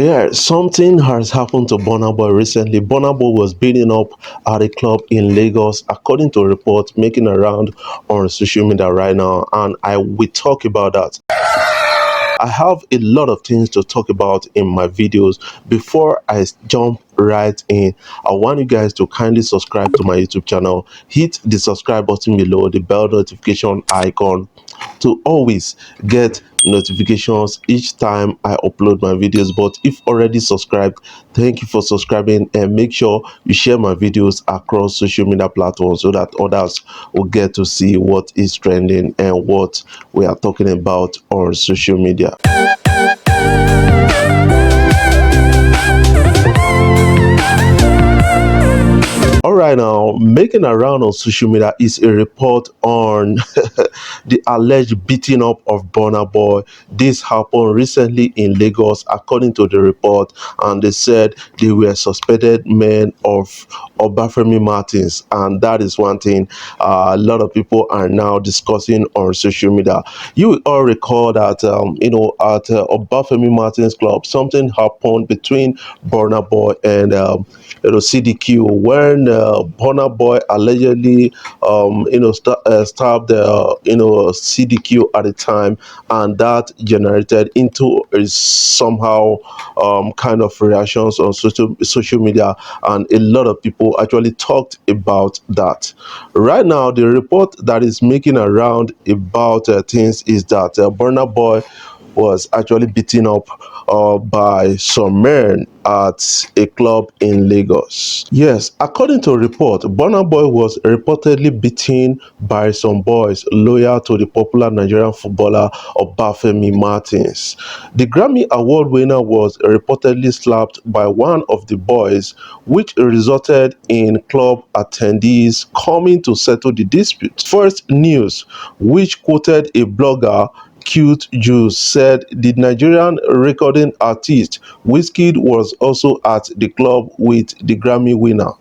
Yeah, something has happened to Burna Boy recently. Burna Boy was beaten up at a club in Lagos, according to reports making around on social media right now, and I will talk about that. I have a lot of things to talk about in my videos. Before I jump right in, I want you guys to kindly subscribe to my YouTube channel. Hit the subscribe button below, the bell notification icon, to always get notifications each time I upload my videos. But if already subscribed, thank you for subscribing, and make sure you share my videos across social media platforms so that others will get to see what is trending and what we are talking about on social media. All right, now making around on social media is a report on the alleged beating up of Burna Boy. This happened recently in Lagos, according to the report, and they said they were suspected men of Obafemi Martins, and that is one thing a lot of people are now discussing on social media. You will all recall that at Obafemi Martins Club, something happened between Burna Boy and CDQ when Burna Boy allegedly stabbed CDQ at the time, and that generated into a somehow kind of reactions on social media, and a lot of people actually talked about that. Right now, the report that is making around about things is that Burna Boy was actually beaten up by some men at a club in Lagos. Yes, according to a report, Burna Boy was reportedly beaten by some boys loyal to the popular Nigerian footballer Obafemi Martins. The Grammy Award winner was reportedly slapped by one of the boys, which resulted in club attendees coming to settle the dispute. First News, which quoted a blogger, Cute Juice, said the Nigerian recording artist Wizkid was also at the club with the Grammy winner.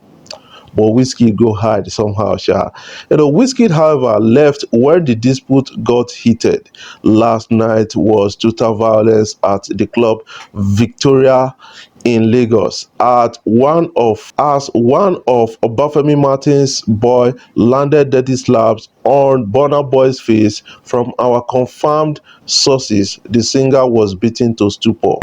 But Wizkid go hide somehow, sha. Wizkid, however, left where the dispute got heated. Last night was total violence at the club Victoria in Lagos as one of Obafemi Martins' boy landed dirty slabs on Burna Boy's face. From our confirmed sources, the singer was beaten to stupor.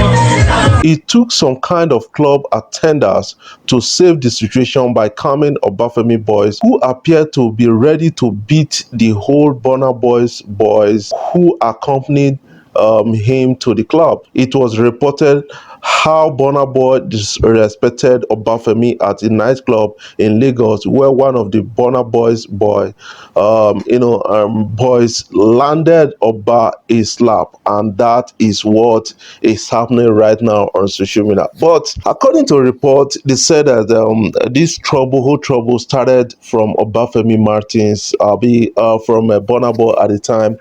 It took some kind of club attendants to save the situation by calming Obafemi boys, who appeared to be ready to beat the whole Burna Boys who accompanied him to the club. It was reported how Burna Boy disrespected Obafemi at a nightclub in Lagos, where one of the Burna Boys boys landed Oba a slap, and that is what is happening right now on social media. But according to a report, they said that this whole trouble started from Obafemi Martins, from Burna Boy at the time,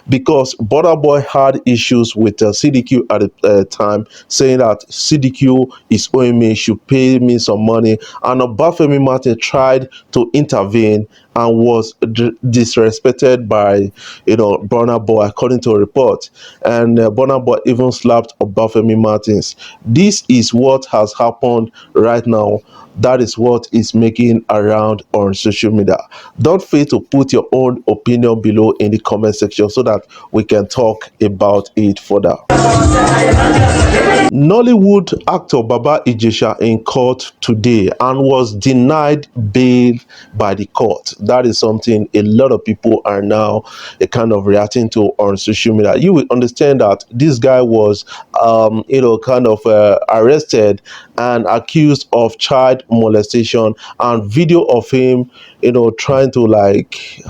because Burna Boy had issues with CDQ at the time, saying that CDQ is owing me, should pay me some money, and Obafemi Martin tried to intervene and was disrespected by Burna Boy, according to a report, and Burna Boy even slapped Obafemi Martins. This is what has happened right now. That is what is making around on social media. Don't fail to put your own opinion below in the comment section so that we can talk about it further. Nollywood actor Baba Ijesha in court today and was denied bail by the court. That is something a lot of people are now kind of reacting to on social media. You will understand that this guy was arrested and accused of child molestation, and video of him trying to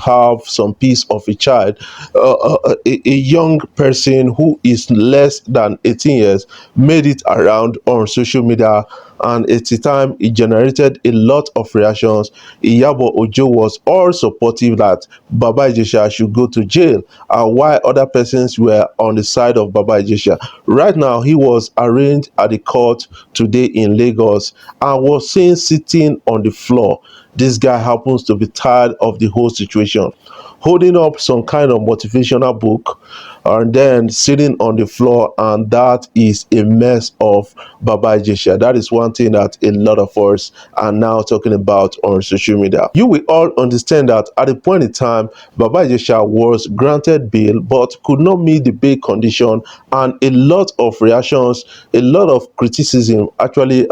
have some piece of a child, a young person who is less than 18 years, made it around on social media, and at the time it generated a lot of reactions. Iyabo Ojo was all supportive that Baba Ijesha should go to jail, and while other persons were on the side of Baba Ijesha. Right now, he was arraigned at the court today in Lagos and was seen sitting on the floor. This guy happens to be tired of the whole situation, holding up some kind of motivational book, and then sitting on the floor, and that is a mess of Baba Ijesha. That is one thing that a lot of us are now talking about on social media. You will all understand that at the point in time, Baba Ijesha was granted bail but could not meet the bail condition, and a lot of reactions, a lot of criticism actually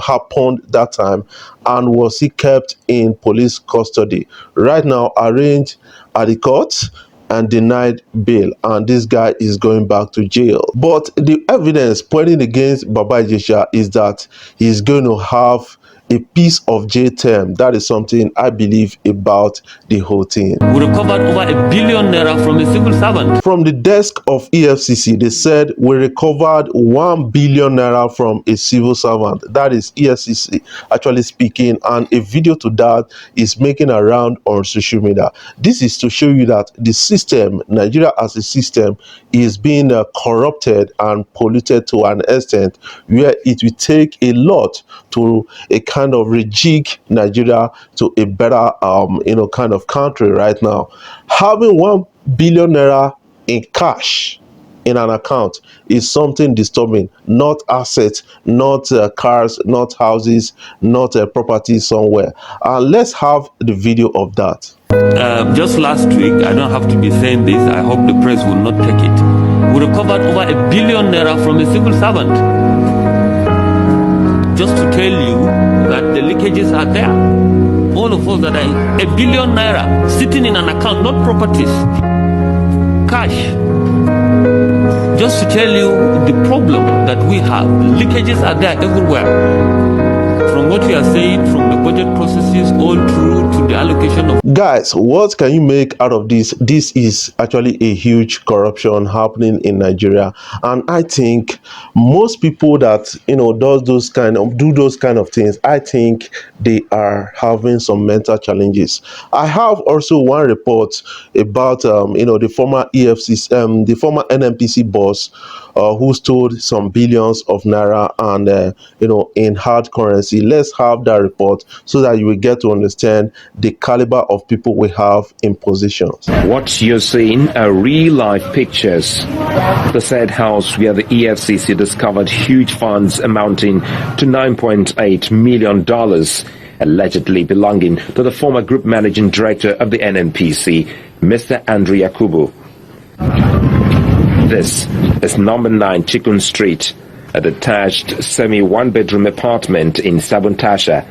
happened that time, and was he kept in police custody. Right now arraigned at the court and denied bail, and this guy is going back to jail. But the evidence pointing against Baba Ijesha is that he's going to have a piece of jail term. That is something I believe about the whole thing. We recovered over ₦1 billion from a civil servant. From the desk of EFCC, they said we recovered ₦1 billion from a civil servant. That is EFCC actually speaking, and a video to that is making around on social media. This is to show you that the system, Nigeria as a system, is being corrupted and polluted to an extent where it will take a lot to a kind of rejig Nigeria to a better kind of country right now. Having ₦1 billion in cash in an account is something disturbing, not assets, not cars, not houses, not property somewhere. Let's have the video of that. Just last week, I don't have to be saying this, I hope the press will not take it. We recovered over ₦1 billion from a civil servant. Just to tell you that the leakages are there. All of us that are ₦1 billion sitting in an account, not properties, cash. Just to tell you the problem that we have. Leakages are there everywhere. From what you are saying, from the budget processes all through to the allocation of... Guys, what can you make out of this? This is actually a huge corruption happening in Nigeria, and I think most people that do those kind of things, I think they are having some mental challenges. I have also one report about the former EFCC, the former NNPC boss who stole some billions of naira and in hard currency. Let's have that report so that you will get to understand the caliber of people we have in positions. What you're seeing are real life pictures. The said house where the EFCC discovered huge funds amounting to $9.8 million, allegedly belonging to the former group managing director of the NNPC, Mr. Andrew Yakubu. This is number 9 Chikun Street, a detached semi-one-bedroom apartment in Sabuntasha.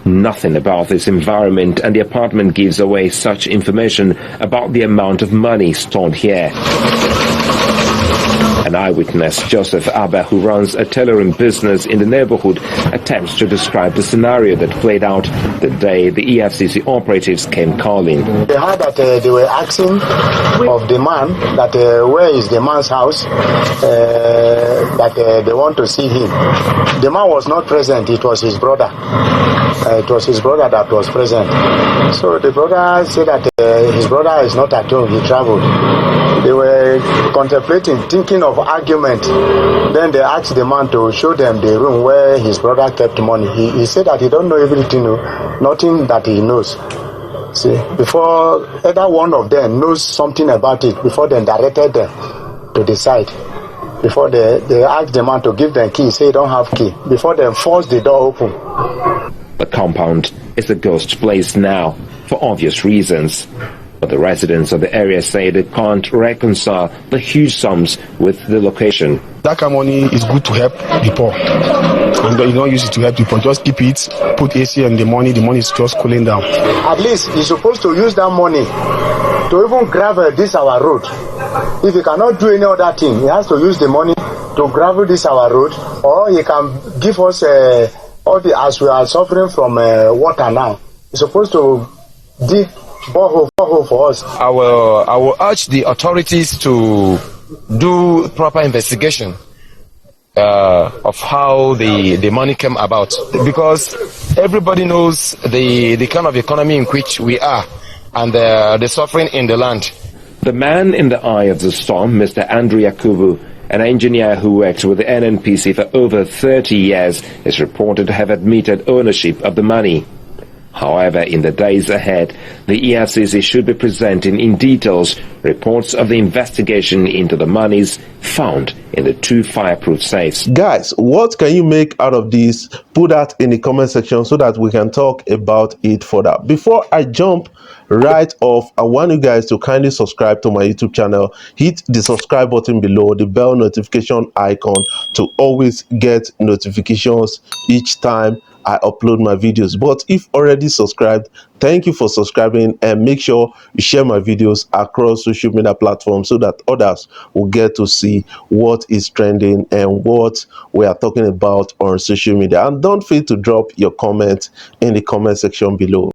Nothing about this environment and the apartment gives away such information about the amount of money stored here. An eyewitness, Joseph Abba, who runs a tailoring business in the neighborhood, attempts to describe the scenario that played out the day the EFCC operatives came calling. They heard that they were asking of the man that where is the man's house, that they want to see him. The man was not present, it was his brother. It was his brother that was present. So the brother said that his brother is not at home, he traveled. They were contemplating, thinking of argument. Then they asked the man to show them the room where his brother kept money. He said that he don't know everything, nothing that he knows. See, before either one of them knows something about it, before they directed them to decide. Before they asked the man to give them key, say he don't have key. Before they forced the door open. The compound is a ghost place now, for obvious reasons. But the residents of the area say they can't reconcile the huge sums with the location. That kind of money is good to help the poor. And you don't use it to help people. Just keep it, put AC on the money is just cooling down. At least he's supposed to use that money to even gravel this our road. If he cannot do any other thing, he has to use the money to gravel this our road, or he can give us all the, as we are suffering from water now. He's supposed to dig borehole for us. I will urge the authorities to do proper investigation of how the money came about, because everybody knows the kind of economy in which we are and the suffering in the land. The man in the eye of the storm, Mr. Andrew Yakubu, an engineer who worked with the NNPC for over 30 years, is reported to have admitted ownership of the money. However, in the days ahead, the EFCC should be presenting in details reports of the investigation into the monies found in the 2 fireproof safes. Guys, what can you make out of this? Put that in the comment section so that we can talk about it further. Before I jump right off, I want you guys to kindly subscribe to my YouTube channel. Hit the subscribe button below, the bell notification icon to always get notifications each time I upload my videos. But if already subscribed, thank you for subscribing, and make sure you share my videos across social media platforms so that others will get to see what is trending and what we are talking about on social media. And don't fail to drop your comment in the comment section below.